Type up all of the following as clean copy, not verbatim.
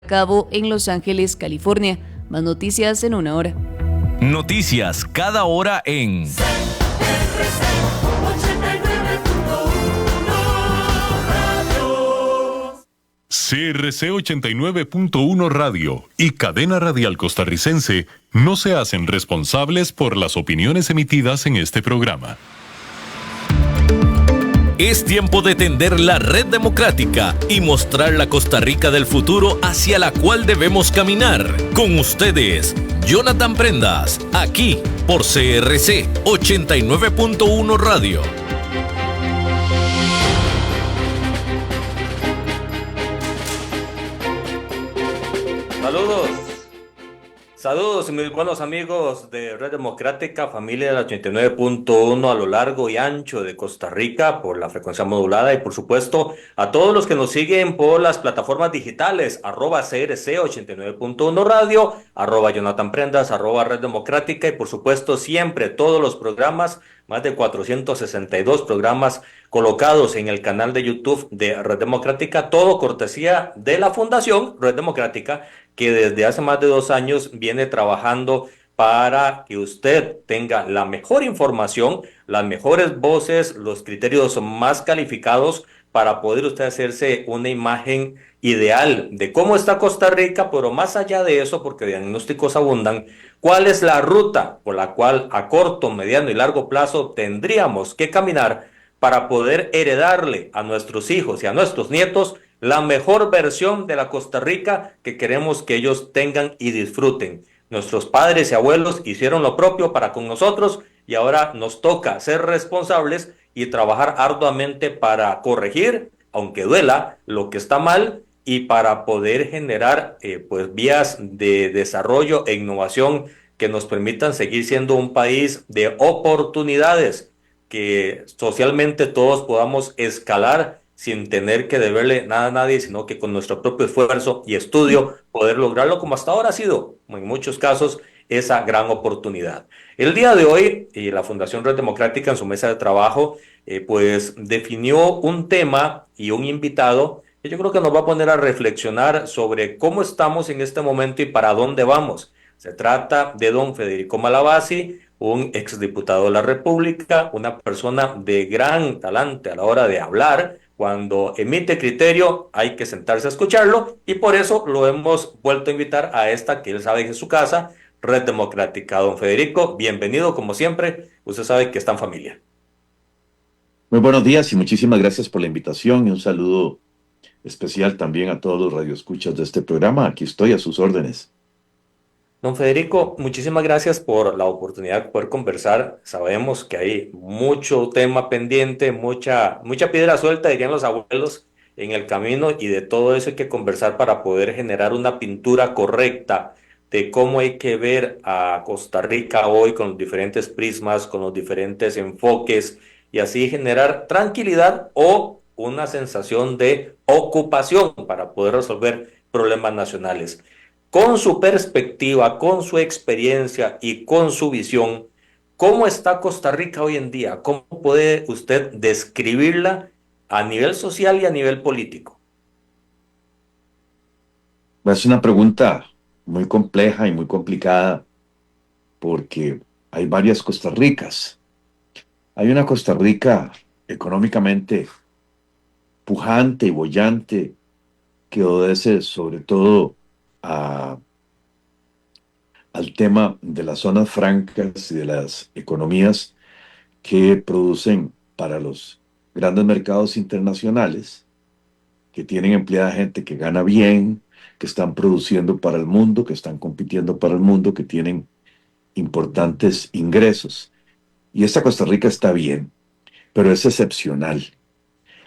cabo en Los Ángeles, California. Más noticias en una hora. Noticias cada hora en CRC 89.1 Radio y Cadena Radial Costarricense no se hacen responsables por las opiniones emitidas en este programa. Es tiempo de tender la red democrática y mostrar la Costa Rica del futuro hacia la cual debemos caminar. Con ustedes, Jonathan Prendas, aquí por CRC 89.1 Radio. Saludos mis buenos amigos de Red Democrática, familia del 89.1 a lo largo y ancho de Costa Rica por la frecuencia modulada y por supuesto a todos los que nos siguen por las plataformas digitales @CRC 89.1 Radio, @Jonathan Prendas, @Red Democrática y por supuesto siempre todos los programas, más de 462 programas colocados en el canal de YouTube de Red Democrática, todo cortesía de la Fundación Red Democrática, que desde hace más de 2 años viene trabajando para que usted tenga la mejor información, las mejores voces, los criterios más calificados para poder usted hacerse una imagen ideal de cómo está Costa Rica, pero más allá de eso, porque diagnósticos abundan, cuál es la ruta por la cual a corto, mediano y largo plazo tendríamos que caminar para poder heredarle a nuestros hijos y a nuestros nietos la mejor versión de la Costa Rica que queremos que ellos tengan y disfruten. Nuestros padres y abuelos hicieron lo propio para con nosotros y ahora nos toca ser responsables y trabajar arduamente para corregir, aunque duela, lo que está mal y para poder generar pues vías de desarrollo e innovación que nos permitan seguir siendo un país de oportunidades, que socialmente todos podamos escalar sin tener que deberle nada a nadie, sino que con nuestro propio esfuerzo y estudio poder lograrlo, como hasta ahora ha sido, en muchos casos, esa gran oportunidad. El día de hoy, la Fundación Red Democrática en su mesa de trabajo, pues definió un tema y un invitado que yo creo que nos va a poner a reflexionar sobre cómo estamos en este momento y para dónde vamos. Se trata de don Federico Malabasi, un exdiputado de la República, una persona de gran talante a la hora de hablar. Cuando emite criterio hay que sentarse a escucharlo y por eso lo hemos vuelto a invitar a esta que él sabe que es su casa, Red Democrática. Don Federico, bienvenido como siempre, usted sabe que está en familia. Muy buenos días y muchísimas gracias por la invitación y un saludo especial también a todos los radioescuchas de este programa. Aquí estoy a sus órdenes. Don Federico, muchísimas gracias por la oportunidad de poder conversar. Sabemos que hay mucho tema pendiente, mucha piedra suelta, dirían los abuelos, en el camino, y de todo eso hay que conversar para poder generar una pintura correcta de cómo hay que ver a Costa Rica hoy con los diferentes prismas, con los diferentes enfoques, y así generar tranquilidad o una sensación de ocupación para poder resolver problemas nacionales. Con su perspectiva, con su experiencia y con su visión, ¿cómo está Costa Rica hoy en día? ¿Cómo puede usted describirla a nivel social y a nivel político? Es una pregunta muy compleja y muy complicada porque hay varias Costa Ricas. Hay una Costa Rica económicamente pujante y boyante que obedece sobre todo al tema de las zonas francas y de las economías que producen para los grandes mercados internacionales, que tienen empleada gente que gana bien, que están produciendo para el mundo, que están compitiendo para el mundo, que tienen importantes ingresos. Y esta Costa Rica está bien, pero es excepcional.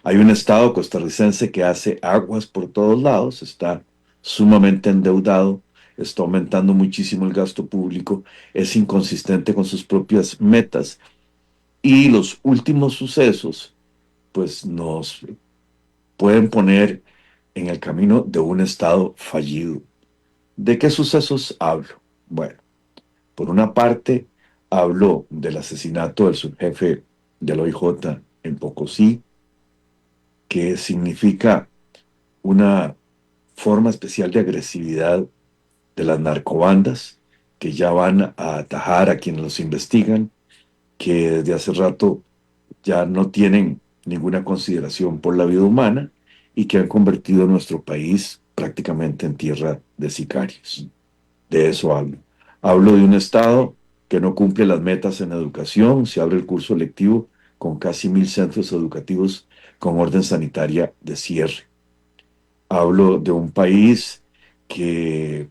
Hay un Estado costarricense que hace aguas por todos lados, está sumamente endeudado, está aumentando muchísimo el gasto público, es inconsistente con sus propias metas y los últimos sucesos pues nos pueden poner en el camino de un Estado fallido. ¿De qué sucesos hablo? Bueno, por una parte hablo del asesinato del subjefe del OIJ en Pocosí, que significa una forma especial de agresividad de las narcobandas que ya van a atajar a quienes los investigan, que desde hace rato ya no tienen ninguna consideración por la vida humana y que han convertido nuestro país prácticamente en tierra de sicarios. De eso hablo. Hablo de un Estado que no cumple las metas en educación. Se abre el curso lectivo con casi 1.000 centros educativos con orden sanitaria de cierre. Hablo de un país que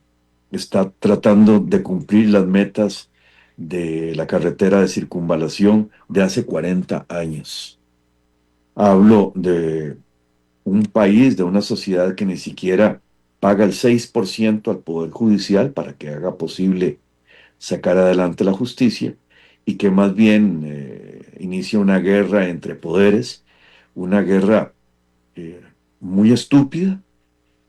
está tratando de cumplir las metas de la carretera de circunvalación de hace 40 años. Hablo de un país, de una sociedad que ni siquiera paga el 6% al Poder Judicial para que haga posible sacar adelante la justicia y que más bien inicia una guerra entre poderes, una guerra eh, muy estúpida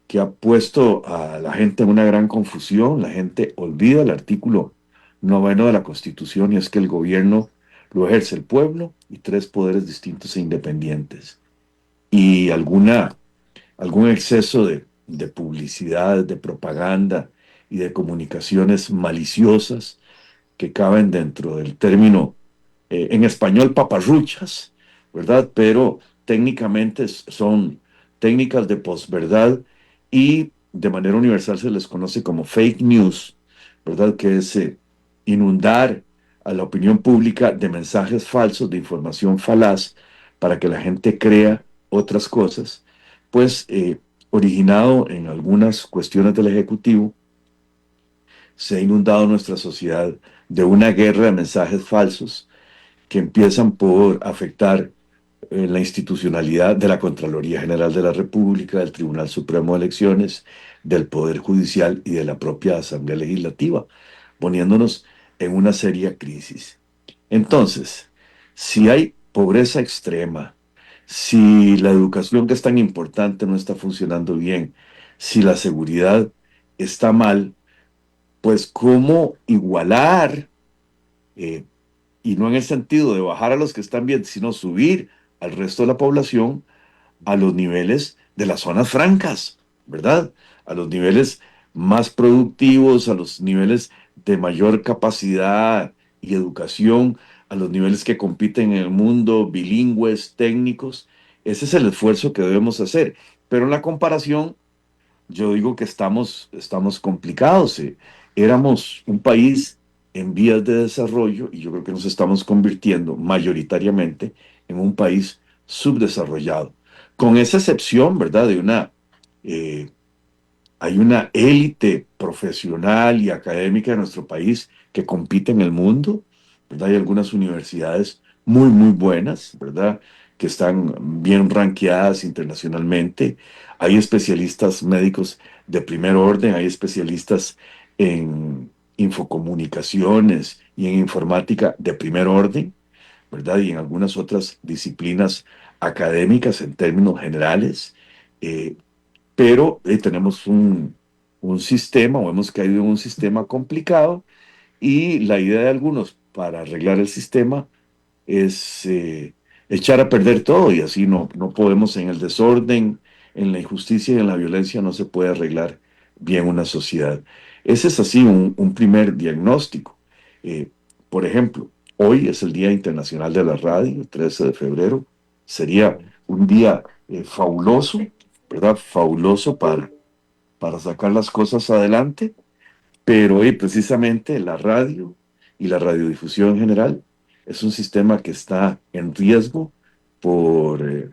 que ha puesto a la gente en una gran confusión. La gente olvida el artículo 9 de la Constitución y es que el gobierno lo ejerce el pueblo y tres poderes distintos e independientes. Y algún exceso de publicidad, de propaganda y de comunicaciones maliciosas que caben dentro del término, en español, paparruchas, ¿verdad? Pero técnicamente son técnicas de posverdad y de manera universal se les conoce como fake news, ¿verdad? Que es inundar a la opinión pública de mensajes falsos, de información falaz, para que la gente crea otras cosas, pues originado en algunas cuestiones del Ejecutivo, se ha inundado nuestra sociedad de una guerra de mensajes falsos que empiezan por afectar la institucionalidad de la Contraloría General de la República, del Tribunal Supremo de Elecciones, del Poder Judicial y de la propia Asamblea Legislativa, poniéndonos en una seria crisis. Entonces, si hay pobreza extrema, si la educación que es tan importante no está funcionando bien, si la seguridad está mal, pues cómo igualar, eh, y no en el sentido de bajar a los que están bien, sino subir al resto de la población a los niveles de las zonas francas, ¿verdad? A los niveles más productivos, a los niveles de mayor capacidad y educación, a los niveles que compiten en el mundo, bilingües, técnicos. Ese es el esfuerzo que debemos hacer. Pero en la comparación, yo digo que estamos complicados. Éramos un país en vías de desarrollo y yo creo que nos estamos convirtiendo mayoritariamente en un país subdesarrollado. Con esa excepción, ¿verdad? Eh, hay una élite profesional y académica de nuestro país que compite en el mundo, ¿verdad? Hay algunas universidades muy, muy buenas, ¿verdad? Que están bien ranqueadas internacionalmente. Hay especialistas médicos de primer orden, hay especialistas en infocomunicaciones y en informática de primer orden, ¿verdad? Y en algunas otras disciplinas académicas en términos generales. Eh, pero tenemos un sistema o hemos caído en un sistema complicado y la idea de algunos para arreglar el sistema es echar a perder todo y así no podemos en el desorden, en la injusticia y en la violencia no se puede arreglar bien una sociedad. Ese es así un primer diagnóstico. Eh, por ejemplo, hoy es el Día Internacional de la Radio, 13 de febrero. Sería un día fabuloso, ¿verdad? Fabuloso para sacar las cosas adelante, pero hoy precisamente la radio y la radiodifusión en general es un sistema que está en riesgo por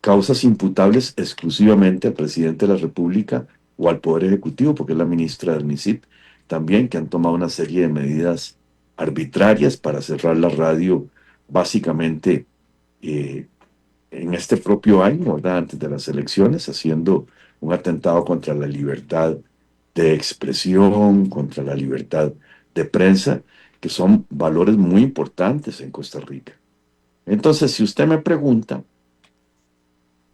causas imputables exclusivamente al presidente de la República o al Poder Ejecutivo, porque es la ministra del MISIP también, que han tomado una serie de medidas arbitrarias para cerrar la radio básicamente eh, en este propio año, ¿verdad? Antes de las elecciones, haciendo un atentado contra la libertad de expresión, contra la libertad de prensa, que son valores muy importantes en Costa Rica. Entonces, si usted me pregunta,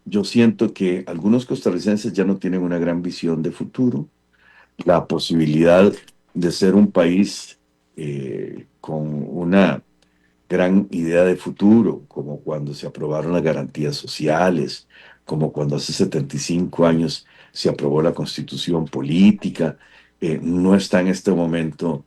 yo siento que algunos costarricenses ya no tienen una gran visión de futuro, la posibilidad de ser un país con una gran idea de futuro, como cuando se aprobaron las garantías sociales, como cuando hace 75 años se aprobó la constitución política, no está en este momento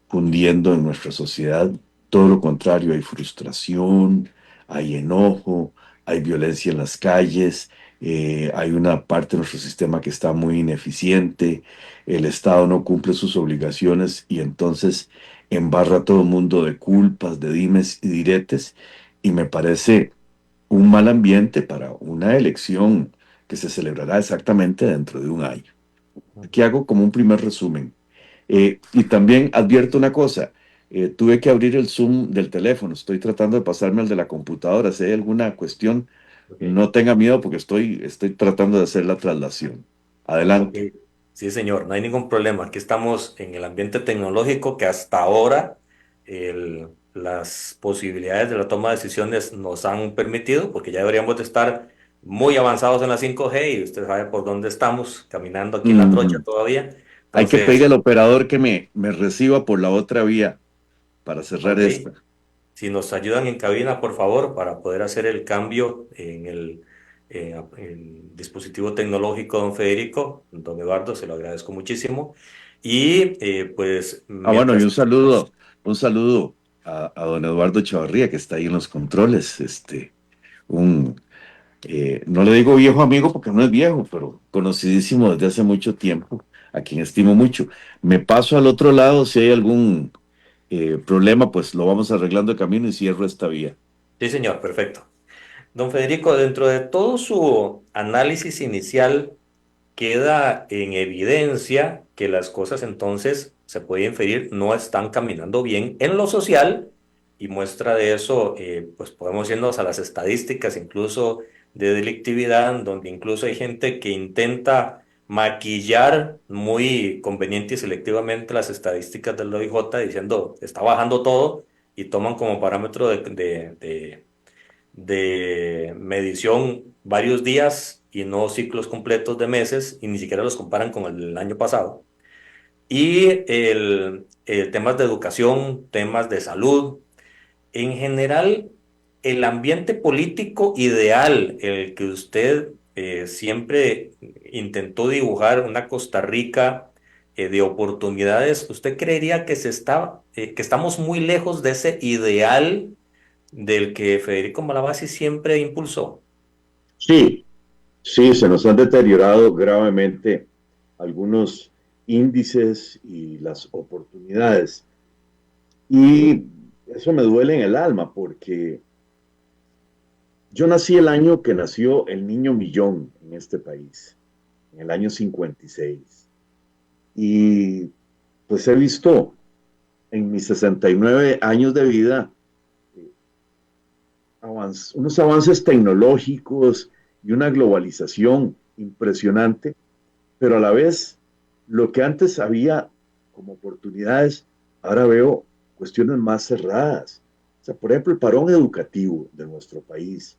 cundiendo en nuestra sociedad. Todo lo contrario, hay frustración, hay enojo, hay violencia en las calles, hay una parte de nuestro sistema que está muy ineficiente, el Estado no cumple sus obligaciones y entonces embarra a todo el mundo de culpas, de dimes y diretes, y me parece un mal ambiente para una elección que se celebrará exactamente dentro de un año. Aquí hago como un primer resumen. Y también advierto una cosa, tuve que abrir el Zoom del teléfono, estoy tratando de pasarme al de la computadora, si hay alguna cuestión, Ok, no tenga miedo porque estoy tratando de hacer la traslación. ok. Adelante. Sí, señor, no hay ningún problema. Aquí estamos en el ambiente tecnológico que hasta ahora las posibilidades de la toma de decisiones nos han permitido, porque ya deberíamos de estar muy avanzados en la 5G y usted sabe por dónde estamos, caminando aquí en la trocha Ujú. todavía. Hay que Entonces, pedirle al operador que me reciba por la otra vía para cerrar ok. esta. Si nos ayudan en cabina, por favor, para poder hacer el cambio en el dispositivo tecnológico, don Federico, don Eduardo, se lo agradezco muchísimo. Y pues Ah, bueno, y mientras tenemos, un saludo a don Eduardo Chavarría, que está ahí en los controles, un, no le digo viejo amigo porque no es viejo, pero conocidísimo desde hace mucho tiempo, a quien estimo mucho. Me paso al otro lado, si hay algún problema, pues lo vamos arreglando de camino y cierro esta vía. sí, señor, perfecto. Don Federico, dentro de todo su análisis inicial, queda en evidencia que las cosas entonces se puede inferir no están caminando bien en lo social y muestra de eso, pues podemos irnos a las estadísticas incluso de delictividad, donde incluso hay gente que intenta maquillar muy conveniente y selectivamente las estadísticas del OIJ diciendo está bajando todo y toman como parámetro de medición varios días y no ciclos completos de meses y ni siquiera los comparan con el año pasado. Y temas de educación, temas de salud, en general, el ambiente político ideal, el que usted siempre intentó dibujar, una Costa Rica de oportunidades, ¿usted creería que que estamos muy lejos de ese ideal del que Federico Malavasi siempre impulsó? Sí, sí, se nos han deteriorado gravemente algunos índices y las oportunidades. Y eso me duele en el alma porque yo nací el año que nació el niño millón en este país, en el año 56. Y pues he visto en mis 69 años de vida unos avances tecnológicos y una globalización impresionante, pero a la vez lo que antes había como oportunidades, ahora veo cuestiones más cerradas. O sea, por ejemplo, el parón educativo de nuestro país,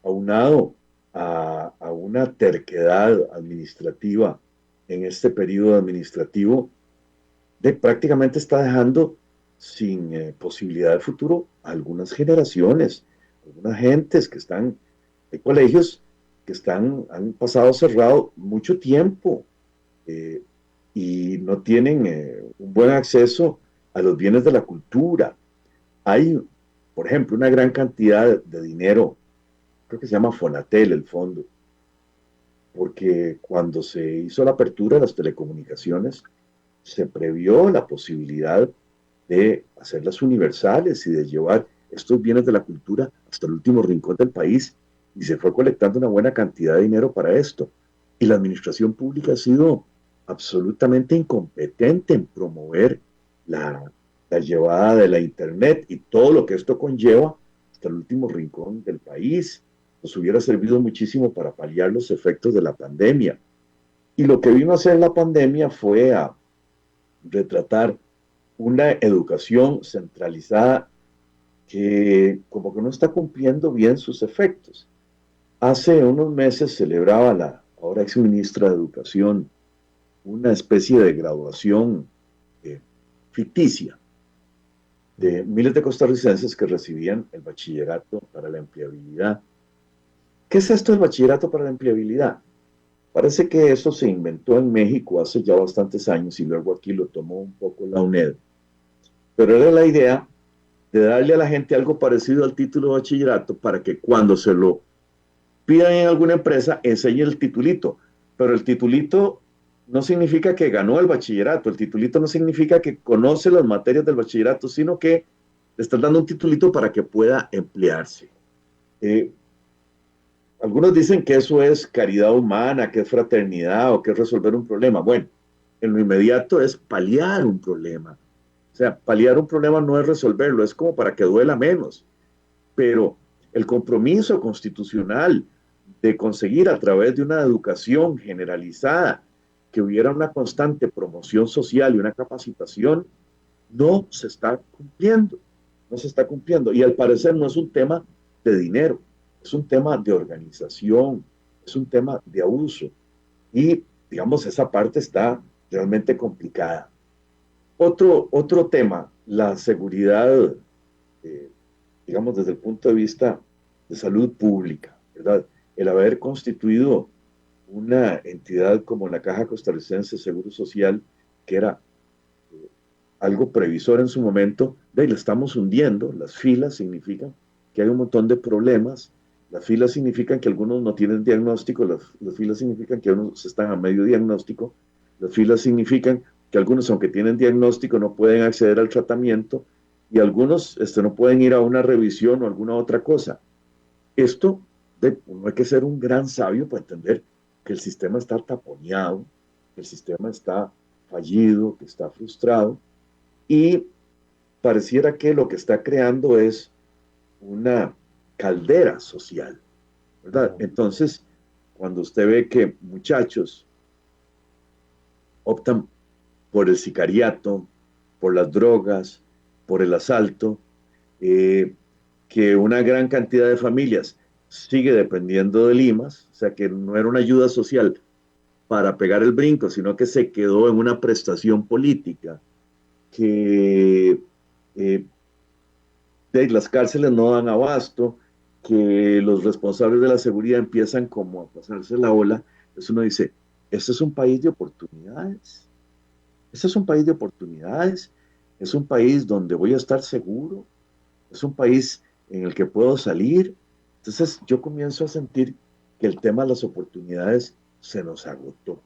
aunado a una terquedad administrativa en este periodo administrativo, prácticamente está dejando sin posibilidad de futuro a algunas generaciones, algunas gentes que están, hay colegios que han pasado cerrado mucho tiempo eh, y no tienen un buen acceso a los bienes de la cultura. Hay, por ejemplo, una gran cantidad de dinero, creo que se llama Fonatel, el fondo, porque cuando se hizo la apertura de las telecomunicaciones, se previó la posibilidad de hacerlas universales y de llevar estos bienes de la cultura hasta el último rincón del país y se fue colectando una buena cantidad de dinero para esto. Y la administración pública ha sido absolutamente incompetente en promover la llevada de la Internet y todo lo que esto conlleva hasta el último rincón del país. Nos hubiera servido muchísimo para paliar los efectos de la pandemia. Y lo que vino a hacer la pandemia fue a retratar una educación centralizada que como que no está cumpliendo bien sus efectos. Hace unos meses celebraba la ahora ex ministra de Educación una especie de graduación ficticia de miles de costarricenses que recibían el bachillerato para la empleabilidad. ¿Qué es esto del bachillerato para la empleabilidad? Parece que eso se inventó en México hace ya bastantes años y luego aquí lo tomó un poco la UNED. Pero era la idea de darle a la gente algo parecido al título de bachillerato para que cuando se lo pidan en alguna empresa enseñe el titulito. Pero el titulito no significa que ganó el bachillerato, el titulito no significa que conoce las materias del bachillerato, sino que le están dando un titulito para que pueda emplearse. Algunos dicen que eso es caridad humana, que es fraternidad o que es resolver un problema. Bueno, en lo inmediato es paliar un problema. O sea, paliar un problema no es resolverlo, es como para que duela menos. Pero el compromiso constitucional de conseguir a través de una educación generalizada que hubiera una constante promoción social y una capacitación, no se está cumpliendo. No se está cumpliendo. Y al parecer no es un tema de dinero, es un tema de organización, es un tema de abuso. Y, digamos, esa parte está realmente complicada. Otro tema, la seguridad, digamos, desde el punto de vista de salud pública, ¿verdad? El haber constituido una entidad como la Caja Costarricense de Seguro Social, que era algo previsor en su momento, de ahí la estamos hundiendo. Las filas significan que hay un montón de problemas, las filas significan que algunos no tienen diagnóstico, las filas significan que algunos están a medio diagnóstico, las filas significan que algunos, aunque tienen diagnóstico, no pueden acceder al tratamiento y algunos no pueden ir a una revisión o alguna otra cosa. Esto, no hay que ser un gran sabio para entender que el sistema está taponeado, que el sistema está fallido, que está frustrado, y pareciera que lo que está creando es una caldera social, ¿verdad? Entonces, cuando usted ve que muchachos optan por el sicariato, por las drogas, por el asalto, que una gran cantidad de familias sigue dependiendo de limas, o sea que no era una ayuda social para pegar el brinco, sino que se quedó en una prestación política, que las cárceles no dan abasto, que los responsables de la seguridad empiezan como a pasarse la ola. Entonces uno dice, este es un país de oportunidades, este es un país de oportunidades, es un país donde voy a estar seguro, es un país en el que puedo salir. Entonces yo comienzo a sentir que el tema de las oportunidades se nos agotó,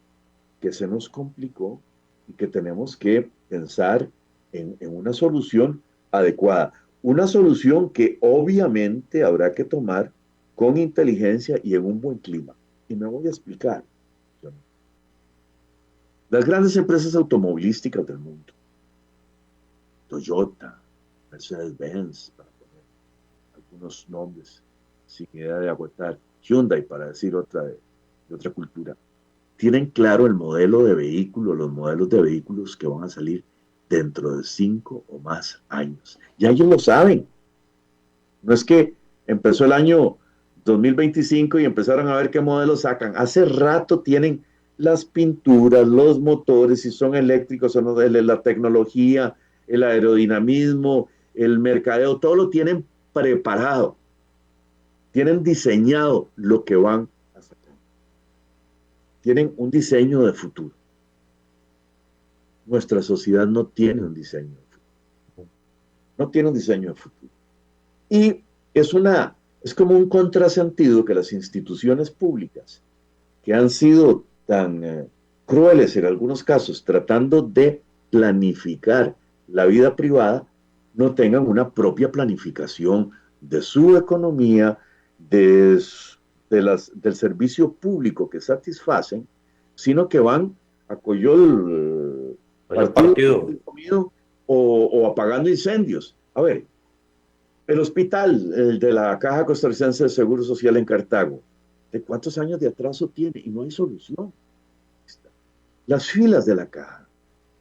que se nos complicó y que tenemos que pensar en una solución adecuada. Una solución que obviamente habrá que tomar con inteligencia y en un buen clima. Y me voy a explicar. Las grandes empresas automovilísticas del mundo, Toyota, Mercedes-Benz, para poner algunos nombres, sin idea de agotar, Hyundai, para decir otra de otra cultura, tienen claro el modelo de vehículo, los modelos de vehículos que van a salir dentro de 5 o más años. Ya ellos lo saben. No es que empezó el año 2025 y empezaron a ver qué modelos sacan. Hace rato tienen las pinturas, los motores, si son eléctricos o no, la tecnología, el aerodinamismo, el mercadeo, todo lo tienen preparado. Tienen diseñado lo que van a sacar. Tienen un diseño de futuro. Nuestra sociedad no tiene un diseño de futuro. No tiene un diseño de futuro. Y es como un contrasentido que las instituciones públicas, que han sido tan crueles en algunos casos, tratando de planificar la vida privada, no tengan una propia planificación de su economía, del servicio público que satisfacen, sino que van a coyol partido o apagando incendios. A ver, el hospital el de la Caja Costarricense de Seguro Social en Cartago, ¿de cuántos años de atraso tiene? Y no hay solución. Las filas de la Caja,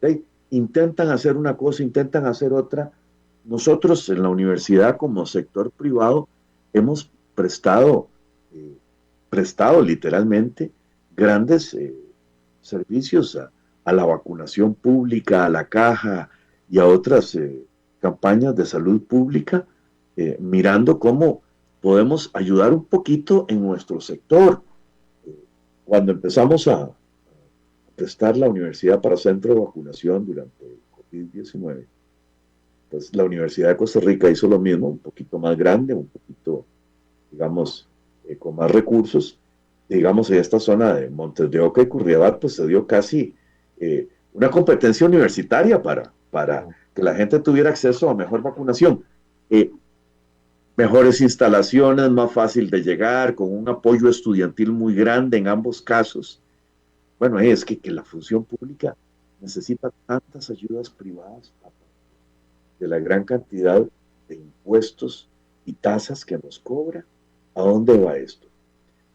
¿sí? Intentan hacer una cosa, intentan hacer otra. Nosotros en la universidad como sector privado hemos prestado literalmente grandes servicios a la vacunación pública, a la Caja y a otras campañas de salud pública, mirando cómo podemos ayudar un poquito en nuestro sector. cuando empezamos a prestar la universidad para centro de vacunación durante el COVID-19, pues la Universidad de Costa Rica hizo lo mismo, un poquito más grande, un poquito, digamos, con más recursos. Digamos, en esta zona de Montes de Oca y Curridabat, pues se dio casi una competencia universitaria para que la gente tuviera acceso a mejor vacunación. Mejores instalaciones, más fácil de llegar, con un apoyo estudiantil muy grande en ambos casos. Bueno, es que la función pública necesita tantas ayudas privadas de la gran cantidad de impuestos y tasas que nos cobra. ¿A dónde va esto?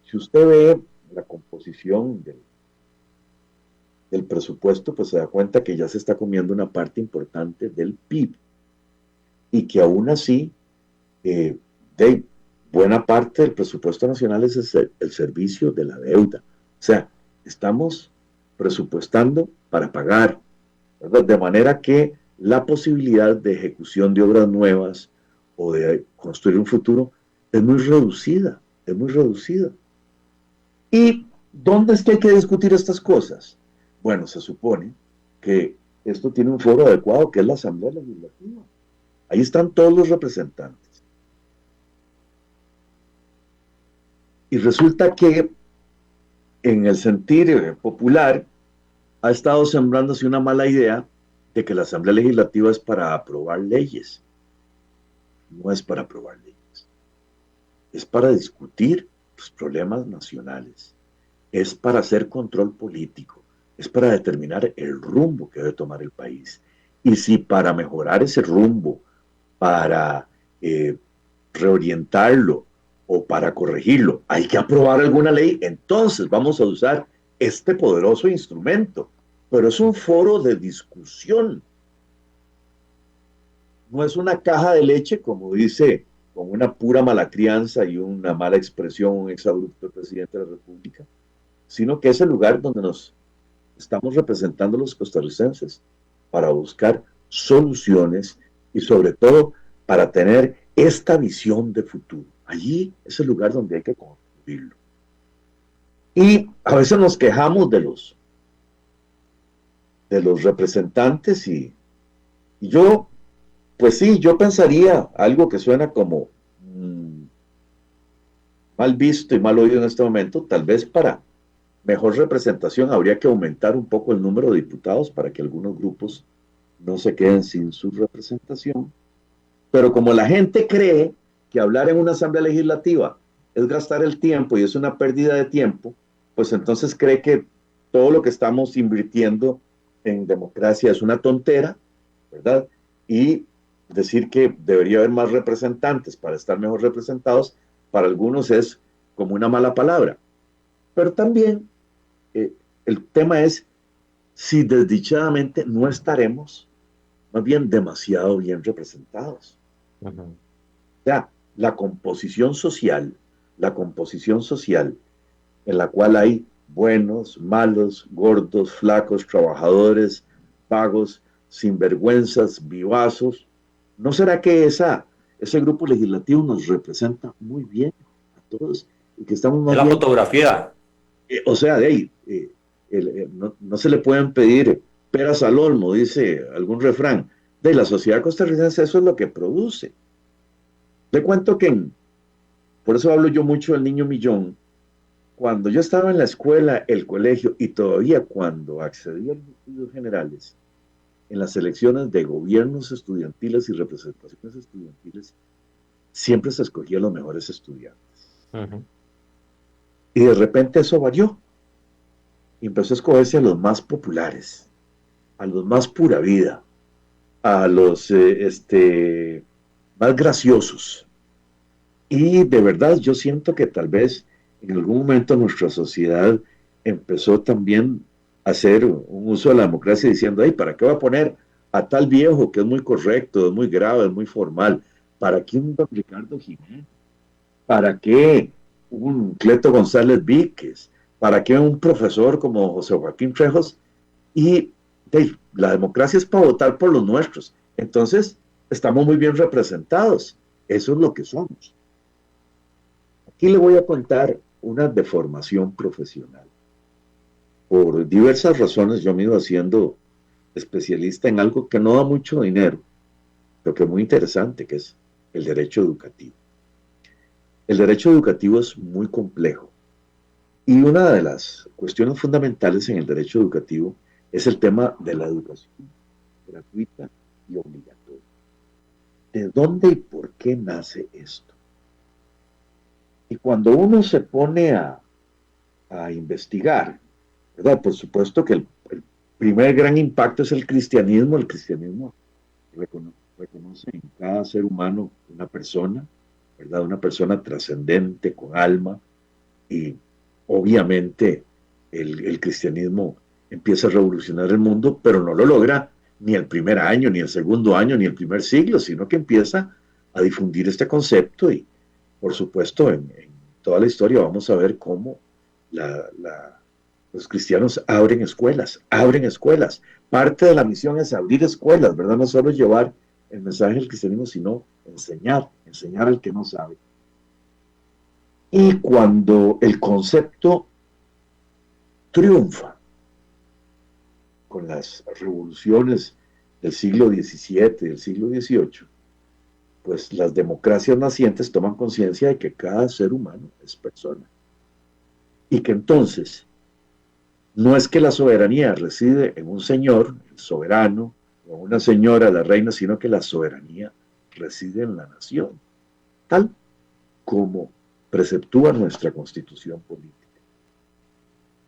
Si usted ve la composición del presupuesto, pues se da cuenta que ya se está comiendo una parte importante del PIB y que aún así, de buena parte del presupuesto nacional es el servicio de la deuda. O sea, estamos presupuestando para pagar, ¿verdad? De manera que la posibilidad de ejecución de obras nuevas o de construir un futuro es muy reducida, es muy reducida. ¿Y dónde es que hay que discutir estas cosas? Bueno, se supone que esto tiene un foro adecuado, que es la Asamblea Legislativa. Ahí están todos los representantes. Y resulta que en el sentir popular ha estado sembrándose una mala idea de que la Asamblea Legislativa es para aprobar leyes. No es para aprobar leyes. Es para discutir los problemas nacionales. Es para hacer control político. Es para determinar el rumbo que debe tomar el país. Y si para mejorar ese rumbo, para reorientarlo o para corregirlo, hay que aprobar alguna ley, entonces vamos a usar este poderoso instrumento. Pero es un foro de discusión. No es una caja de leche, como dice, con una pura mala crianza y una mala expresión un exabrupto presidente de la República, sino que es el lugar donde nos estamos representando los costarricenses para buscar soluciones y sobre todo para tener esta visión de futuro. Allí es el lugar donde hay que construirlo. Y a veces nos quejamos de los representantes y yo, pues sí, yo pensaría algo que suena como mal visto y mal oído en este momento, tal vez para mejor representación habría que aumentar un poco el número de diputados para que algunos grupos no se queden sin su representación. Pero como la gente cree que hablar en una asamblea legislativa es gastar el tiempo y es una pérdida de tiempo, pues entonces cree que todo lo que estamos invirtiendo en democracia es una tontera, ¿verdad? Y decir que debería haber más representantes para estar mejor representados, para algunos es como una mala palabra. Pero también el tema es si desdichadamente no estaremos más bien demasiado bien representados. O sea, la composición social en la cual hay buenos, malos, gordos, flacos, trabajadores, vagos, sinvergüenzas, vivazos, ¿no será que ese grupo legislativo nos representa muy bien a todos y que estamos más bien? La fotografía. O sea, no se le pueden pedir peras al olmo, dice algún refrán. De la sociedad costarricense eso es lo que produce. Le cuento que, por eso hablo yo mucho del niño millón, cuando yo estaba en la escuela, el colegio, y todavía cuando accedí a los estudios generales, en las elecciones de gobiernos estudiantiles y representaciones estudiantiles, siempre se escogían los mejores estudiantes. Y de repente eso varió. Y empezó a escogerse a los más populares, a los más pura vida, a los más graciosos. Y de verdad yo siento que tal vez en algún momento nuestra sociedad empezó también a hacer un uso de la democracia diciendo, ¿para qué va a poner a tal viejo que es muy correcto, es muy grave, es muy formal? ¿Para qué un don Ricardo Jiménez? ¿Para qué un Cleto González Víquez? ¿Para qué un profesor como José Joaquín Trejos? Y la democracia es para votar por los nuestros. Entonces, estamos muy bien representados. Eso es lo que somos. Aquí le voy a contar una deformación profesional. por diversas razones yo me he ido haciendo especialista en algo que no da mucho dinero, pero que es muy interesante, que es el derecho educativo. El derecho educativo es muy complejo y una de las cuestiones fundamentales en el derecho educativo es el tema de la educación gratuita y obligatoria. ¿De dónde y por qué nace esto? Y cuando uno se pone a investigar, ¿verdad? Por supuesto que el primer gran impacto es el cristianismo. El cristianismo reconoce en cada ser humano una persona, ¿verdad? Una persona trascendente, con alma, y obviamente el cristianismo empieza a revolucionar el mundo, pero no lo logra ni el primer año, ni el segundo año, ni el primer siglo, sino que empieza a difundir este concepto y, por supuesto, en toda la historia vamos a ver cómo los cristianos abren escuelas, abren escuelas. Parte de la misión es abrir escuelas, ¿verdad? No solo llevar el mensaje del cristianismo, sino enseñar al que no sabe. Y cuando el concepto triunfa con las revoluciones del siglo XVII y del siglo XVIII, pues las democracias nacientes toman conciencia de que cada ser humano es persona. Y que entonces no es que la soberanía reside en un señor, el soberano, o en una señora, la reina, sino que la soberanía reside en la nación, tal como preceptúa nuestra constitución política.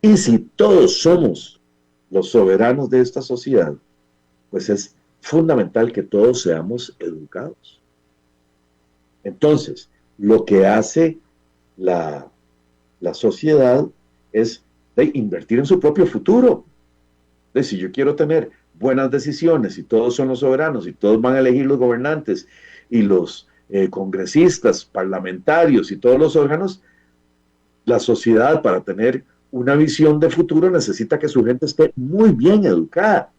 Y si todos somos los soberanos de esta sociedad, pues es fundamental que todos seamos educados. Entonces, lo que hace la sociedad es de invertir en su propio futuro. Si yo quiero tener buenas decisiones y todos son los soberanos y todos van a elegir los gobernantes y los congresistas, parlamentarios y todos los órganos, la sociedad, para tener una visión de futuro, necesita que su gente esté muy bien educada.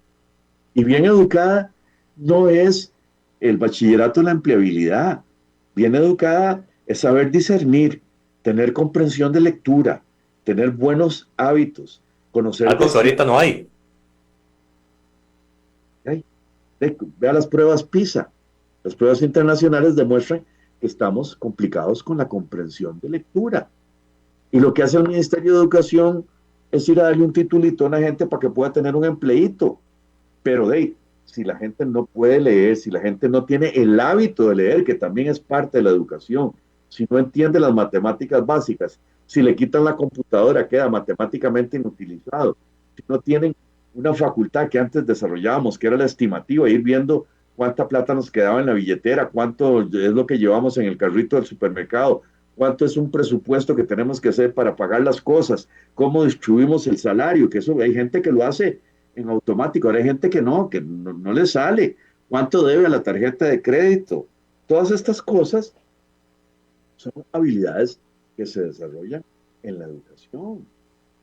Y bien educada no es el bachillerato en la empleabilidad. Bien educada es saber discernir, tener comprensión de lectura, tener buenos hábitos, conocer... Algo que ahorita no hay. Vea las pruebas PISA. Las pruebas internacionales demuestran que estamos complicados con la comprensión de lectura. Y lo que hace el Ministerio de Educación es ir a darle un titulito a una gente para que pueda tener un empleíto. Pero si la gente no puede leer, si la gente no tiene el hábito de leer, que también es parte de la educación, si no entiende las matemáticas básicas, si le quitan la computadora, queda matemáticamente inutilizado. Si no tienen una facultad que antes desarrollábamos, que era la estimativa, ir viendo cuánta plata nos quedaba en la billetera, cuánto es lo que llevamos en el carrito del supermercado, cuánto es un presupuesto que tenemos que hacer para pagar las cosas, cómo distribuimos el salario, que eso hay gente que lo hace en automático, ahora hay gente que no le sale, cuánto debe a la tarjeta de crédito. Todas estas cosas son habilidades que se desarrollan en la educación.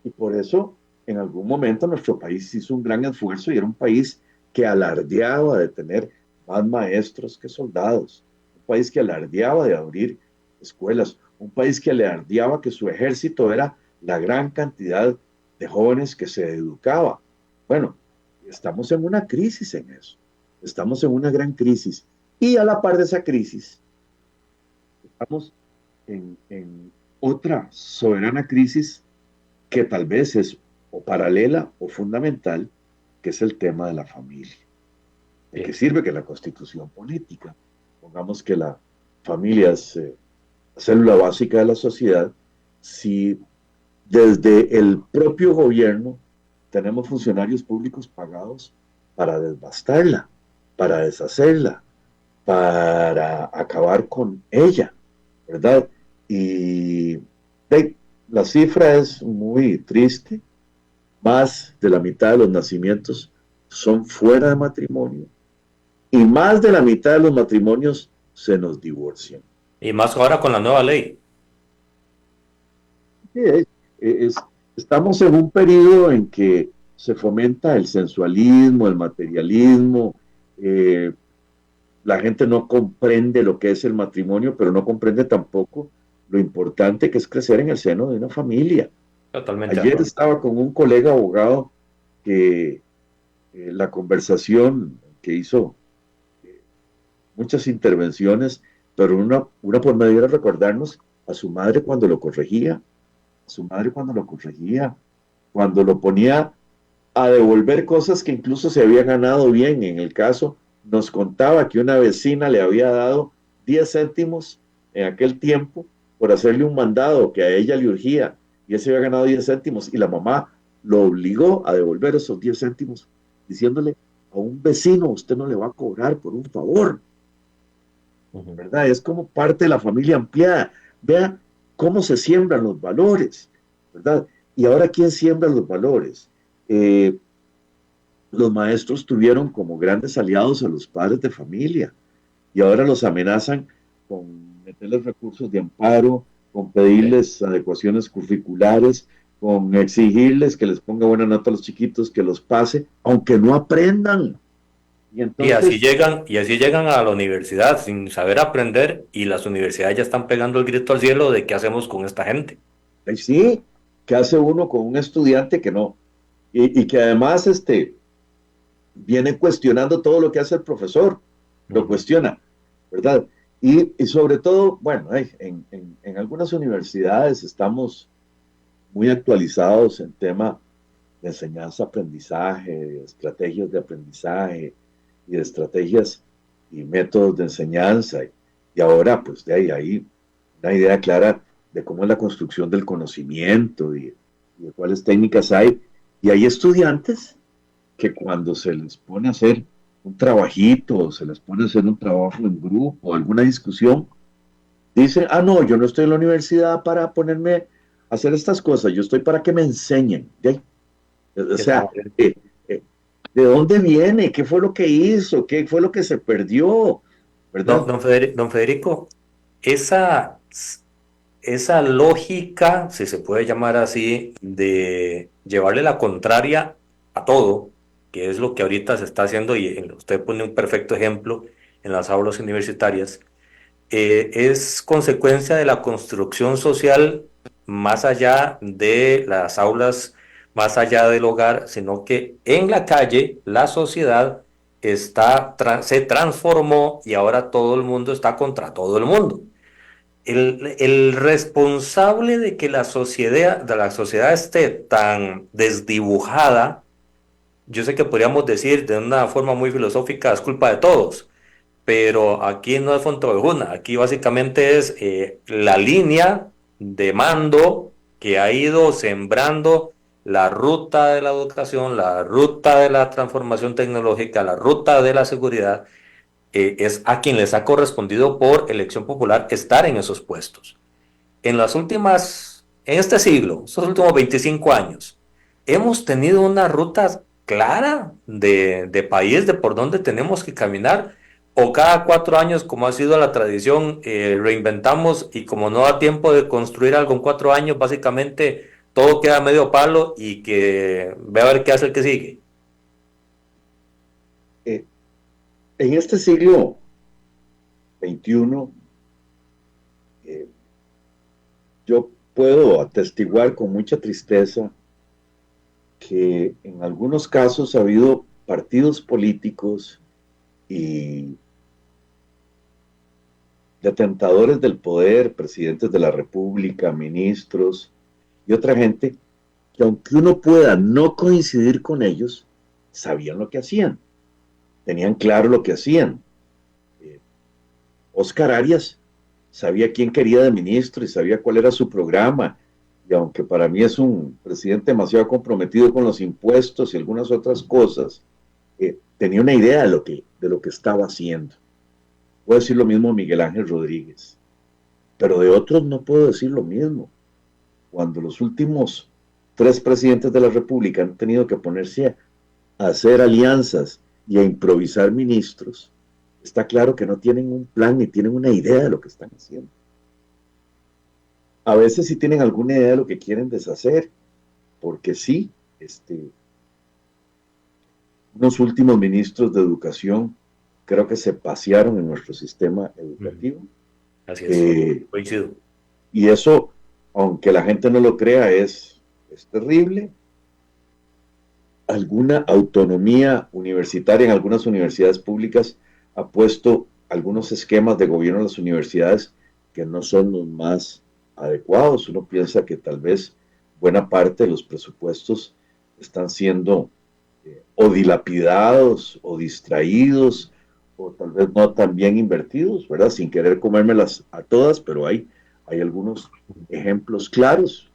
Y por eso, en algún momento, nuestro país hizo un gran esfuerzo y era un país que alardeaba de tener más maestros que soldados, un país que alardeaba de abrir escuelas, un país que alardeaba que su ejército era la gran cantidad de jóvenes que se educaba. Bueno, estamos en una crisis en eso, estamos en una gran crisis. Y a la par de esa crisis, estamos en otra soberana crisis que tal vez es o paralela o fundamental, que es el tema de la familia. ¿De qué sirve que la constitución política? Pongamos que la familia es la célula básica de la sociedad, si desde el propio gobierno tenemos funcionarios públicos pagados para devastarla, para deshacerla, para acabar con ella, ¿verdad? Y la cifra es muy triste. Más de la mitad de los nacimientos son fuera de matrimonio y más de la mitad de los matrimonios se nos divorcian. Y más ahora con la nueva ley. Estamos en un periodo en que se fomenta el sensualismo, el materialismo. La gente no comprende lo que es el matrimonio, pero no comprende tampoco lo importante que es crecer en el seno de una familia. Totalmente de Ayer acuerdo. estaba con un colega abogado que la conversación que hizo muchas intervenciones, pero una por medio de recordarnos a su madre cuando lo corregía, a su madre cuando lo corregía, cuando lo ponía a devolver cosas que incluso se había ganado bien. En el caso, nos contaba que una vecina le había dado 10 céntimos en aquel tiempo por hacerle un mandado que a ella le urgía, y ese había ganado 10 céntimos, y la mamá lo obligó a devolver esos 10 céntimos, diciéndole a un vecino, usted no le va a cobrar por un favor, ¿verdad? Es como parte de la familia ampliada. Vea cómo se siembran los valores, ¿verdad? Y ahora, ¿quién siembra los valores? Eh, los maestros tuvieron como grandes aliados a los padres de familia y ahora los amenazan con meterles recursos de amparo, con Sí. pedirles adecuaciones curriculares, con exigirles que les ponga buena nota a los chiquitos, que los pase, aunque no aprendan. Y entonces, Y así llegan a la universidad sin saber aprender y las universidades ya están pegando el grito al cielo de qué hacemos con esta gente. sí, ¿qué hace uno con un estudiante que no? Y que además viene cuestionando todo lo que hace el profesor, lo Ujú. cuestiona, ¿verdad? Y sobre todo, bueno, en algunas universidades estamos muy actualizados en tema de enseñanza, aprendizaje, de estrategias de aprendizaje y de estrategias y métodos de enseñanza. Y ahora, pues de ahí hay una idea clara de cómo es la construcción del conocimiento y de cuáles técnicas hay. Y hay estudiantes que cuando se les pone a hacer un trabajito, se les pone a hacer un trabajo en grupo, alguna discusión, dicen, ah, no, yo no estoy en la universidad para ponerme a hacer estas cosas, yo estoy para que me enseñen. ¿Sí? O ¿Qué estamos sea, haciendo? eh, ¿de dónde viene? ¿Qué fue lo que hizo? ¿Qué fue lo que se perdió? ¿Verdad? Don Federico, esa, esa lógica, si se puede llamar así, de llevarle la contraria a todo, que es lo que ahorita se está haciendo, y usted pone un perfecto ejemplo en las aulas universitarias, es consecuencia de la construcción social más allá de las aulas, más allá del hogar, sino que en la calle la sociedad se transformó y ahora todo el mundo está contra todo el mundo. El responsable de la sociedad esté tan desdibujada, yo sé que podríamos decir de una forma muy filosófica, es culpa de todos, pero aquí no es Fontovejuna, aquí básicamente es la línea de mando que ha ido sembrando la ruta de la educación, la ruta de la transformación tecnológica, la ruta de la seguridad, es a quien les ha correspondido por elección popular estar en esos puestos. En este siglo, estos últimos 25 años, hemos tenido una ruta clara de país, de por dónde tenemos que caminar, o cada 4 años, como ha sido la tradición, reinventamos y como no da tiempo de construir algo en 4 años, básicamente todo queda medio palo y que ve a ver qué hace el que sigue. Eh, en este siglo XXI, eh, yo puedo atestiguar con mucha tristeza que en algunos casos ha habido partidos políticos y detentadores del poder, presidentes de la República, ministros y otra gente, que aunque uno pueda no coincidir con ellos, sabían lo que hacían, tenían claro lo que hacían. Eh, Oscar Arias sabía quién quería de ministro y sabía cuál era su programa. Y aunque para mí es un presidente demasiado comprometido con los impuestos y algunas otras cosas, tenía una idea de lo que estaba haciendo. Puedo decir lo mismo de Miguel Ángel Rodríguez, pero de otros no puedo decir lo mismo. Cuando los últimos tres presidentes de la República han tenido que ponerse a hacer alianzas y a improvisar ministros, está claro que no tienen un plan ni tienen una idea de lo que están haciendo. A veces sí tienen alguna idea de lo que quieren deshacer, porque sí, unos últimos ministros de educación creo que se pasearon en nuestro sistema Mm, educativo. así es, Eh, coincido. y eso, aunque la gente no lo crea, es es terrible. Alguna autonomía universitaria en algunas universidades públicas ha puesto algunos esquemas de gobierno en las universidades que no son los más adecuados. Uno piensa que tal vez buena parte de los presupuestos están siendo o dilapidados o distraídos o tal vez no tan bien invertidos, ¿verdad? Sin querer comérmelas a todas, pero hay algunos ejemplos claros.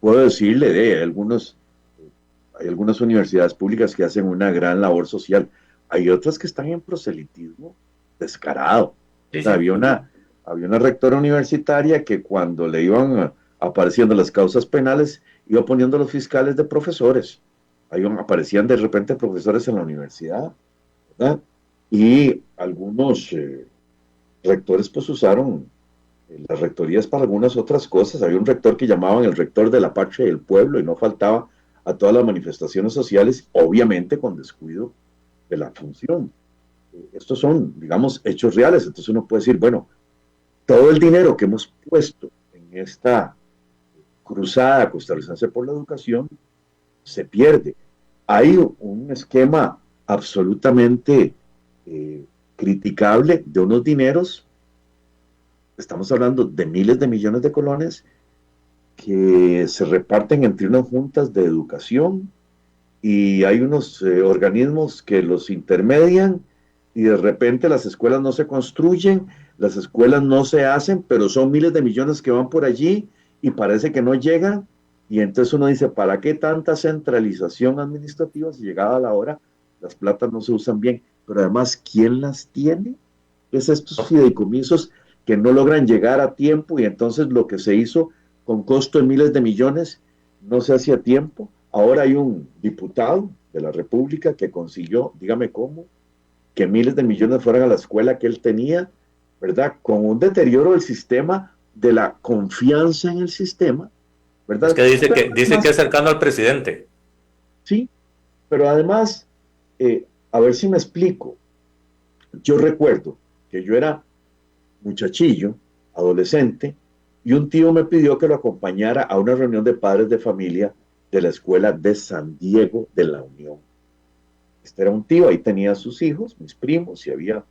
Puedo decirle hay algunas universidades públicas que hacen una gran labor social. Hay otras que están en proselitismo descarado. Sí, O sea, sí. había una rectora universitaria que cuando le iban apareciendo las causas penales, iba poniendo a los fiscales de profesores. Ahí aparecían de repente profesores en la universidad, ¿verdad? Y algunos rectores pues usaron las rectorías para algunas otras cosas. Había un rector que llamaban el rector de la patria y el pueblo y no faltaba a todas las manifestaciones sociales, obviamente con descuido de la función. Estos son, digamos, hechos reales. Entonces uno puede decir, bueno, todo el dinero que hemos puesto en esta cruzada costarricense por la educación se pierde. Hay un esquema absolutamente criticable de unos dineros, estamos hablando de miles de millones de colones, que se reparten entre unas juntas de educación y hay unos organismos que los intermedian y de repente las escuelas no se construyen, las escuelas no se hacen, pero son miles de millones que van por allí y parece que no llegan. Y entonces uno dice, ¿para qué tanta centralización administrativa si llegada a la hora las platas no se usan bien? Pero además, ¿quién las tiene? Es estos fideicomisos que no logran llegar a tiempo y entonces lo que se hizo con costo de miles de millones no se hacía a tiempo. Ahora hay un diputado de la República que consiguió, dígame cómo, que miles de millones fueran a la escuela que él tenía, ¿verdad? Con un deterioro del sistema, de la confianza en el sistema, ¿verdad? Es que dice Pero que dice además, que es cercano al presidente. sí, pero además, a ver si me explico. Yo recuerdo que yo era muchachillo, adolescente, y un tío me pidió que lo acompañara a una reunión de padres de familia de la escuela de San Diego de la Unión. Este era un tío, ahí tenía a sus hijos, mis primos, y había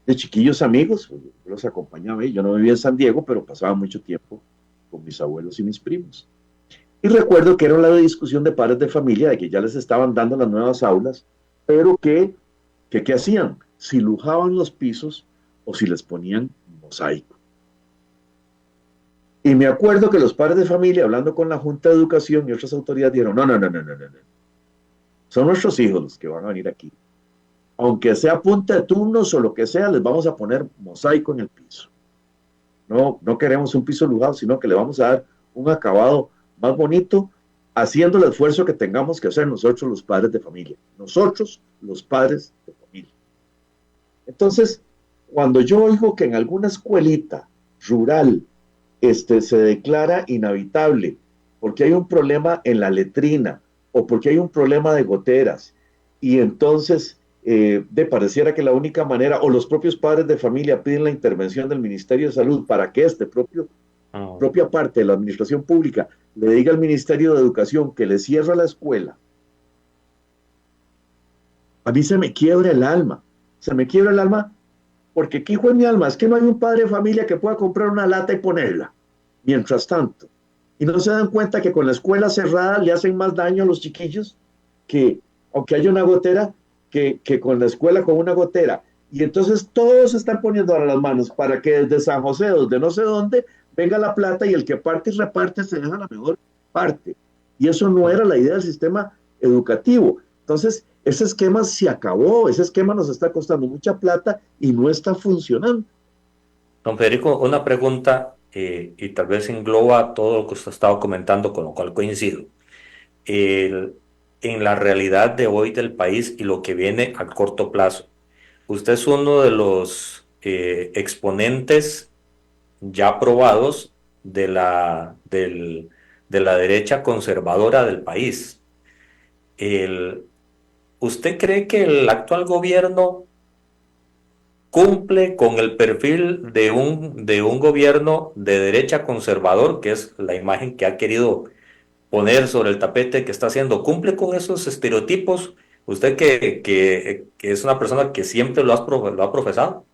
de chiquillos amigos, yo los acompañaba, y yo no vivía en San Diego, pero pasaba mucho tiempo con mis abuelos y mis primos. Y recuerdo que era la discusión de padres de familia, de que ya les estaban dando las nuevas aulas, pero ¿qué hacían? Si lujaban los pisos o si les ponían mosaico. Y me acuerdo que los padres de familia, hablando con la Junta de Educación y otras autoridades, dijeron, no. Son nuestros hijos los que van a venir aquí. Aunque sea punta de turnos o lo que sea, les vamos a poner mosaico en el piso. No queremos un piso lujado, sino que le vamos a dar un acabado más bonito, haciendo el esfuerzo que tengamos que hacer nosotros los padres de familia. Nosotros los padres de familia. Entonces, cuando yo oigo que en alguna escuelita rural se declara inhabitable porque hay un problema en la letrina o porque hay un problema de goteras y entonces pareciera que la única manera, o los propios padres de familia piden la intervención del Ministerio de Salud para que propia parte de la administración pública le diga al Ministerio de Educación que le cierra la escuela, a mí se me quiebra el alma. Se me quiebra el alma porque, ¿qué hijo de mi alma? Es que no hay un padre de familia que pueda comprar una lata y ponerla. Mientras tanto. Y no se dan cuenta que con la escuela cerrada le hacen más daño a los chiquillos que, aunque haya una gotera, que con la escuela con una gotera. Y entonces todos se están poniendo a las manos para que desde San José, desde no sé dónde, venga la plata y el que parte y reparte se deja la mejor parte. Y eso no era la idea del sistema educativo. Entonces, ese esquema se acabó, ese esquema nos está costando mucha plata y no está funcionando. Don Federico, una pregunta y tal vez engloba todo lo que usted ha estado comentando, con lo cual coincido. En la realidad de hoy del país y lo que viene a corto plazo, usted es uno de los exponentes ya probados de la derecha conservadora del país. ¿Usted cree que el actual gobierno cumple con el perfil de un gobierno de derecha conservador, que es la imagen que ha querido poner sobre el tapete que está haciendo? ¿Cumple con esos estereotipos? Usted que es una persona que siempre lo ha profesado.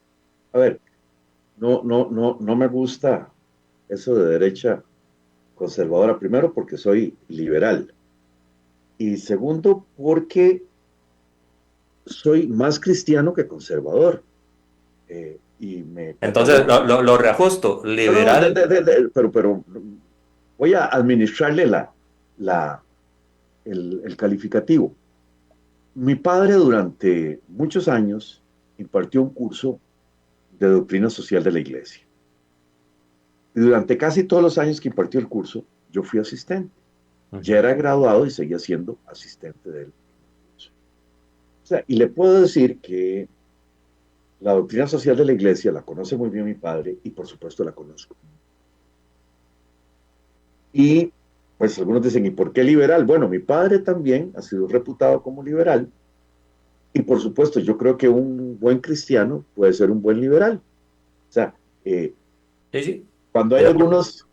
A ver, no me gusta eso de derecha conservadora. Primero, porque soy liberal. Y segundo, porque soy más cristiano que conservador. Y me Entonces catalogo. lo reajusto. No, Liberal. pero voy a administrarle el calificativo. Mi padre durante muchos años impartió un curso de doctrina social de la iglesia. Y durante casi todos los años que impartió el curso, yo fui asistente. Ya era graduado y seguía siendo asistente de él. O sea, y le puedo decir que la doctrina social de la iglesia la conoce muy bien mi padre y por supuesto la conozco. Y pues algunos dicen, ¿y por qué liberal? Bueno, mi padre también ha sido reputado como liberal y por supuesto yo creo que un buen cristiano puede ser un buen liberal. O sea, Sí, sí. cuando hay algunos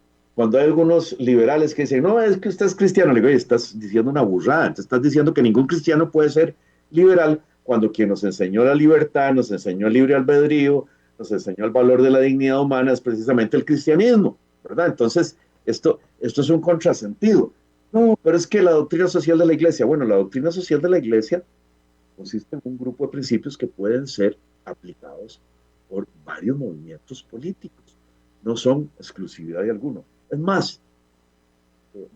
liberales que dicen, no, es que usted es cristiano, le digo, oye, estás diciendo una burrada, te estás diciendo que ningún cristiano puede ser liberal cuando quien nos enseñó la libertad, nos enseñó el libre albedrío, nos enseñó el valor de la dignidad humana es precisamente el cristianismo, ¿verdad? Entonces, esto es un contrasentido. No, pero es que la doctrina social de la iglesia, bueno, la doctrina social de la iglesia consiste en un grupo de principios que pueden ser aplicados por varios movimientos políticos. No son exclusividad de alguno. Es más,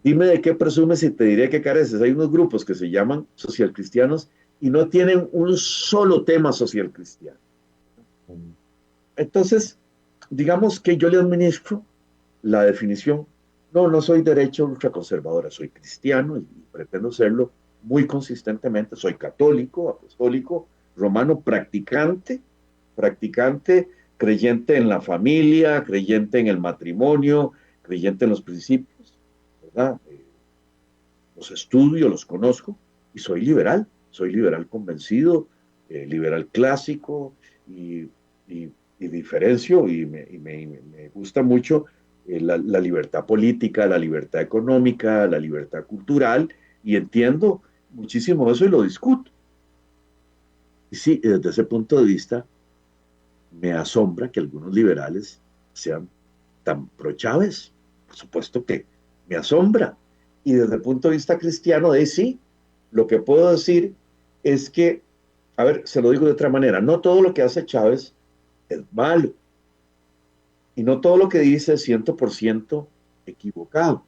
dime de qué presumes y te diré que careces. Hay unos grupos que se llaman socialcristianos y no tienen un solo tema socialcristiano. Entonces, digamos que yo le administro la definición. No soy derecha ultraconservadora, soy cristiano y pretendo serlo muy consistentemente. Soy católico, apostólico, romano, practicante, creyente en la familia, creyente en el matrimonio, creyente en los principios, ¿verdad? Los estudio, los conozco y soy liberal convencido, liberal clásico y diferencio y me gusta mucho la libertad política, la libertad económica, la libertad cultural y entiendo muchísimo eso y lo discuto. Y sí, desde ese punto de vista me asombra que algunos liberales sean tan pro Chávez. Por supuesto que me asombra. Y desde el punto de vista cristiano, sí, lo que puedo decir es que, a ver, se lo digo de otra manera, no todo lo que hace Chávez es malo. Y no todo lo que dice es 100% equivocado.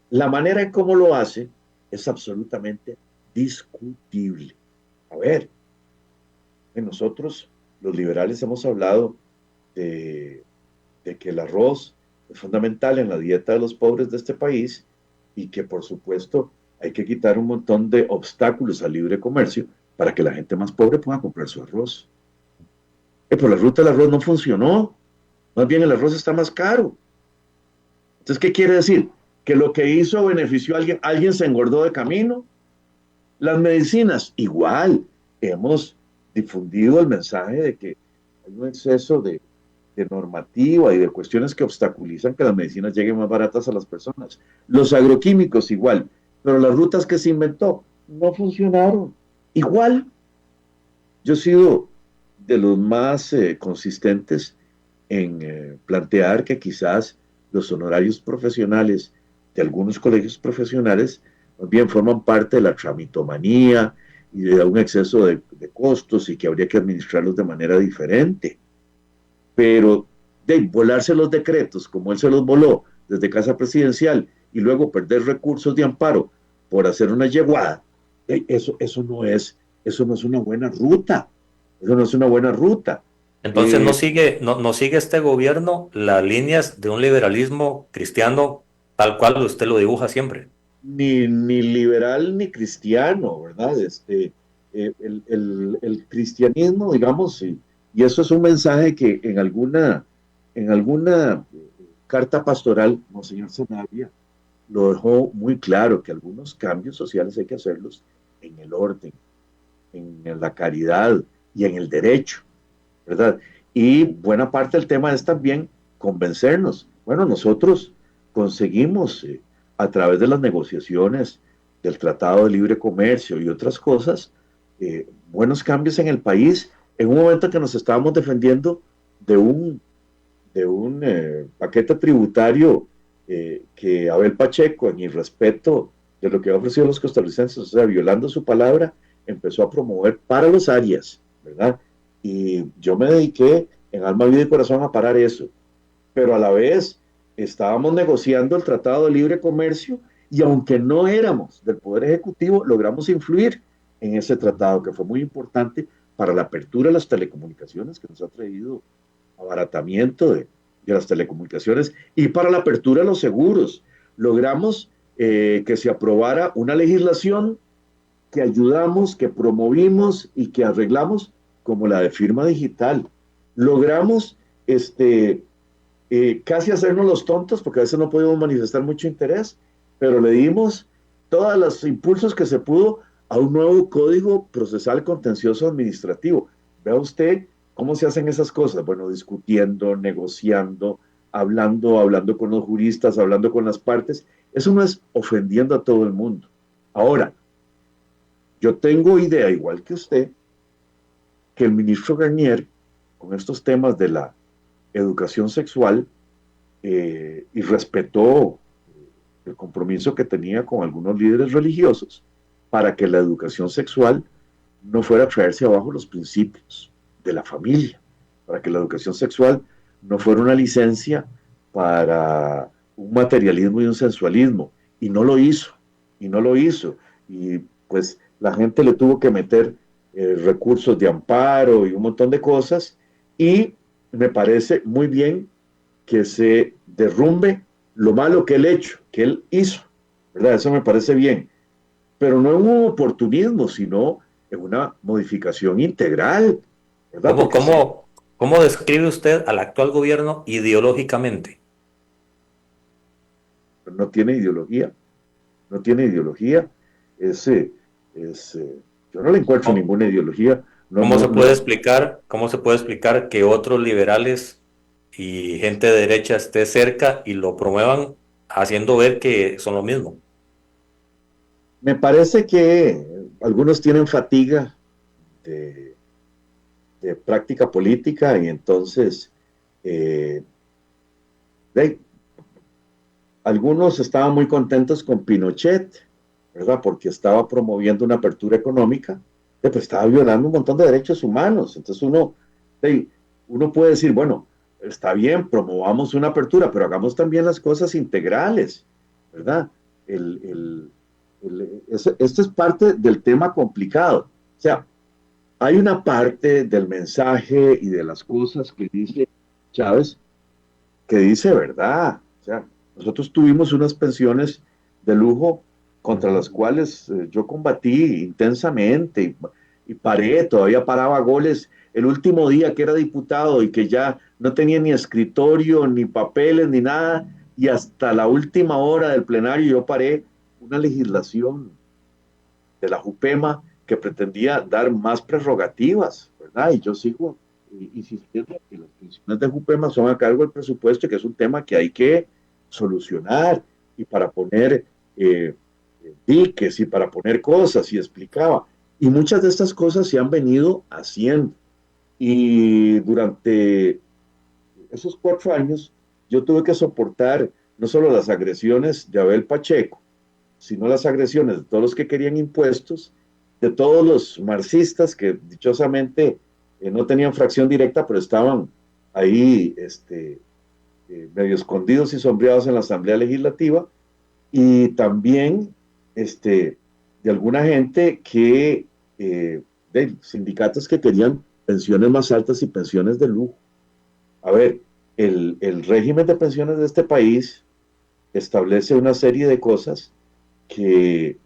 La manera en cómo lo hace es absolutamente discutible. A ver, nosotros, los liberales, hemos hablado de que el arroz es fundamental en la dieta de los pobres de este país y que, por supuesto, hay que quitar un montón de obstáculos al libre comercio para que la gente más pobre pueda comprar su arroz. Pero la ruta del arroz no funcionó. Más bien el arroz está más caro. Entonces, ¿qué quiere decir? Que lo que hizo benefició a alguien se engordó de camino. Las medicinas, igual, hemos difundido el mensaje de que hay un exceso de normativa y de cuestiones que obstaculizan que las medicinas lleguen más baratas a las personas. Los agroquímicos, igual, pero las rutas que se inventó no funcionaron. Igual, yo he sido de los más consistentes en plantear que quizás los honorarios profesionales de algunos colegios profesionales más bien forman parte de la tramitomanía y de un exceso de costos y que habría que administrarlos de manera diferente. Pero de volarse los decretos como él se los voló desde Casa Presidencial y luego perder recursos de amparo por hacer una yeguada, eso no es una buena ruta. Eso no es una buena ruta. Entonces no sigue este gobierno las líneas de un liberalismo cristiano tal cual usted lo dibuja siempre. Ni liberal ni cristiano, ¿verdad? El cristianismo, digamos, y eso es un mensaje que en alguna carta pastoral, Monseñor Sanabria lo dejó muy claro, que algunos cambios sociales hay que hacerlos en el orden, en la caridad y en el derecho, ¿verdad? Y buena parte del tema es también convencernos. Bueno, nosotros conseguimos a través de las negociaciones del Tratado de Libre Comercio y otras cosas, buenos cambios en el país en un momento que nos estábamos defendiendo de un paquete tributario que Abel Pacheco, en irrespeto de lo que ha ofrecido a los costarricenses, o sea, violando su palabra, empezó a promover para los áreas, ¿verdad? Y yo me dediqué en alma, vida y corazón a parar eso. Pero a la vez estábamos negociando el Tratado de Libre Comercio y aunque no éramos del Poder Ejecutivo, logramos influir en ese tratado que fue muy importante para la apertura de las telecomunicaciones, que nos ha traído abaratamiento de las telecomunicaciones, y para la apertura de los seguros. Logramos que se aprobara una legislación que ayudamos, que promovimos y que arreglamos, como la de firma digital. Logramos casi hacernos los tontos, porque a veces no podíamos manifestar mucho interés, pero le dimos todos los impulsos que se pudo a un nuevo Código Procesal Contencioso Administrativo. Vea usted cómo se hacen esas cosas. Bueno, discutiendo, negociando, hablando con los juristas, hablando con las partes. Eso no es ofendiendo a todo el mundo. Ahora, yo tengo idea, igual que usted, que el ministro Garnier, con estos temas de la educación sexual, y respetó el compromiso que tenía con algunos líderes religiosos para que la educación sexual no fuera a traerse abajo los principios de la familia, para que la educación sexual no fuera una licencia para un materialismo y un sensualismo, y no lo hizo, y pues la gente le tuvo que meter recursos de amparo y un montón de cosas, y me parece muy bien que se derrumbe lo malo que él hizo, ¿verdad? Eso me parece bien, pero no en un oportunismo, sino en una modificación integral, ¿verdad? ¿Cómo describe usted al actual gobierno ideológicamente? No tiene ideología, yo no le encuentro ninguna ideología. ¿Cómo se puede explicar que otros liberales y gente de derecha esté cerca y lo promuevan haciendo ver que son lo mismo? Me parece que algunos tienen fatiga de práctica política y entonces algunos estaban muy contentos con Pinochet, ¿verdad? Porque estaba promoviendo una apertura económica, pero estaba violando un montón de derechos humanos. Entonces uno puede decir, bueno, está bien, promovamos una apertura, pero hagamos también las cosas integrales, ¿verdad? Esto es parte del tema complicado. O sea, hay una parte del mensaje y de las cosas que dice Chávez que dice verdad. O sea, nosotros tuvimos unas pensiones de lujo contra las cuales yo combatí intensamente y paré, todavía paraba goles el último día que era diputado y que ya no tenía ni escritorio, ni papeles, ni nada, y hasta la última hora del plenario yo paré una legislación de la JUPEMA que pretendía dar más prerrogativas, ¿verdad? Y yo sigo insistiendo que las pensiones de JUPEMA son a cargo del presupuesto, que es un tema que hay que solucionar, y para poner diques y para poner cosas, y explicaba. Y muchas de estas cosas se han venido haciendo. Y durante esos 4 años yo tuve que soportar no solo las agresiones de Abel Pacheco, sino las agresiones de todos los que querían impuestos, de todos los marxistas que dichosamente no tenían fracción directa, pero estaban ahí medio escondidos y sombreados en la Asamblea Legislativa, y también de alguna gente que, de sindicatos que querían pensiones más altas y pensiones de lujo. A ver, el régimen de pensiones de este país establece una serie de cosas que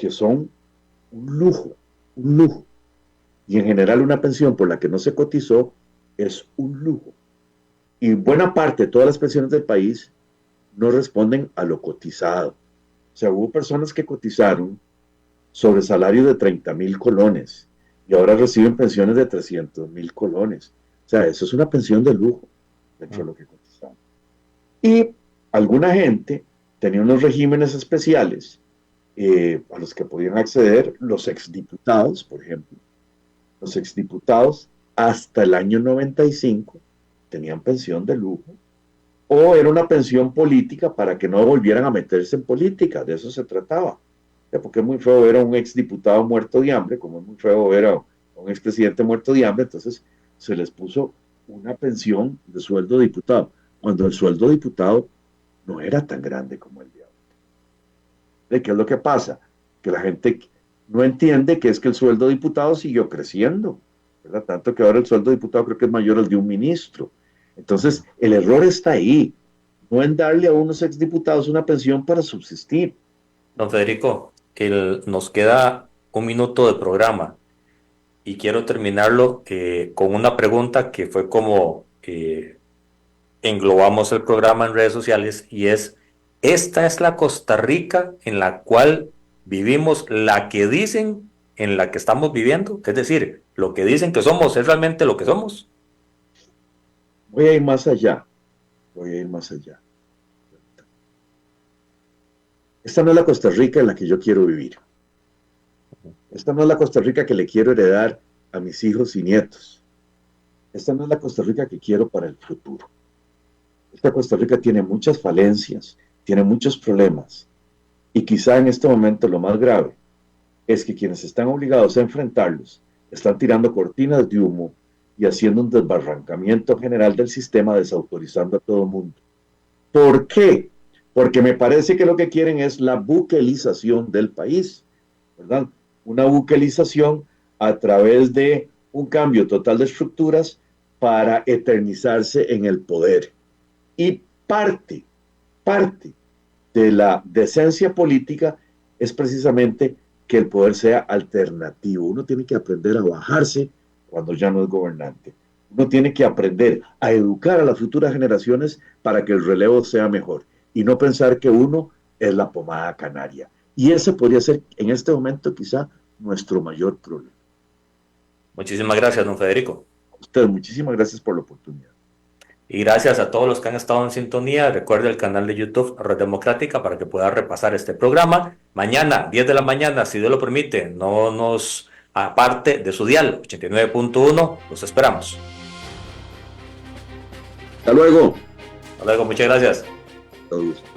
son un lujo. Y en general una pensión por la que no se cotizó es un lujo. Y buena parte de todas las pensiones del país no responden a lo cotizado. O sea, hubo personas que cotizaron sobre salarios de 30,000 colones y ahora reciben pensiones de 300,000 colones. O sea, eso es una pensión de lujo dentro de lo que cotizaban. Y alguna gente tenía unos regímenes especiales a los que podían acceder los exdiputados, por ejemplo. Los exdiputados hasta el año 95 tenían pensión de lujo, o era una pensión política para que no volvieran a meterse en política, de eso se trataba. Porque es muy feo ver a un exdiputado muerto de hambre, como es muy feo ver a un expresidente muerto de hambre, entonces se les puso una pensión de sueldo de diputado, cuando el sueldo de diputado no era tan grande como el de ahora. ¿De qué es lo que pasa? Que la gente no entiende que es que el sueldo de diputado siguió creciendo, ¿verdad? Tanto que ahora el sueldo de diputado creo que es mayor al de un ministro. Entonces, el error está ahí, no en darle a unos exdiputados una pensión para subsistir. Don Federico, nos queda un minuto de programa y quiero terminarlo con una pregunta que fue como englobamos el programa en redes sociales, y es: ¿esta es la Costa Rica en la cual vivimos, la que dicen en la que estamos viviendo? Es decir, ¿lo que dicen que somos es realmente lo que somos? Voy a ir más allá, voy a ir más allá. Esta no es la Costa Rica en la que yo quiero vivir. Esta no es la Costa Rica que le quiero heredar a mis hijos y nietos. Esta no es la Costa Rica que quiero para el futuro. Esta Costa Rica tiene muchas falencias, tiene muchos problemas. Y quizá en este momento lo más grave es que quienes están obligados a enfrentarlos están tirando cortinas de humo y haciendo un desbarrancamiento general del sistema, desautorizando a todo el mundo. ¿Por qué? Porque me parece que lo que quieren es la buquelización del país, ¿verdad? Una buquelización a través de un cambio total de estructuras para eternizarse en el poder. Y parte de la decencia política es precisamente que el poder sea alternativo. Uno tiene que aprender a bajarse cuando ya no es gobernante. Uno tiene que aprender a educar a las futuras generaciones para que el relevo sea mejor y no pensar que uno es la pomada canaria. Y ese podría ser en este momento quizá nuestro mayor problema. Muchísimas gracias, don Federico. A usted, muchísimas gracias por la oportunidad. Y gracias a todos los que han estado en sintonía. Recuerde el canal de YouTube Red Democrática para que pueda repasar este programa. Mañana, 10 de la mañana, si Dios lo permite, no nos aparte de su dial 89.1. Los esperamos. Hasta luego. Hasta luego, muchas gracias. Todos.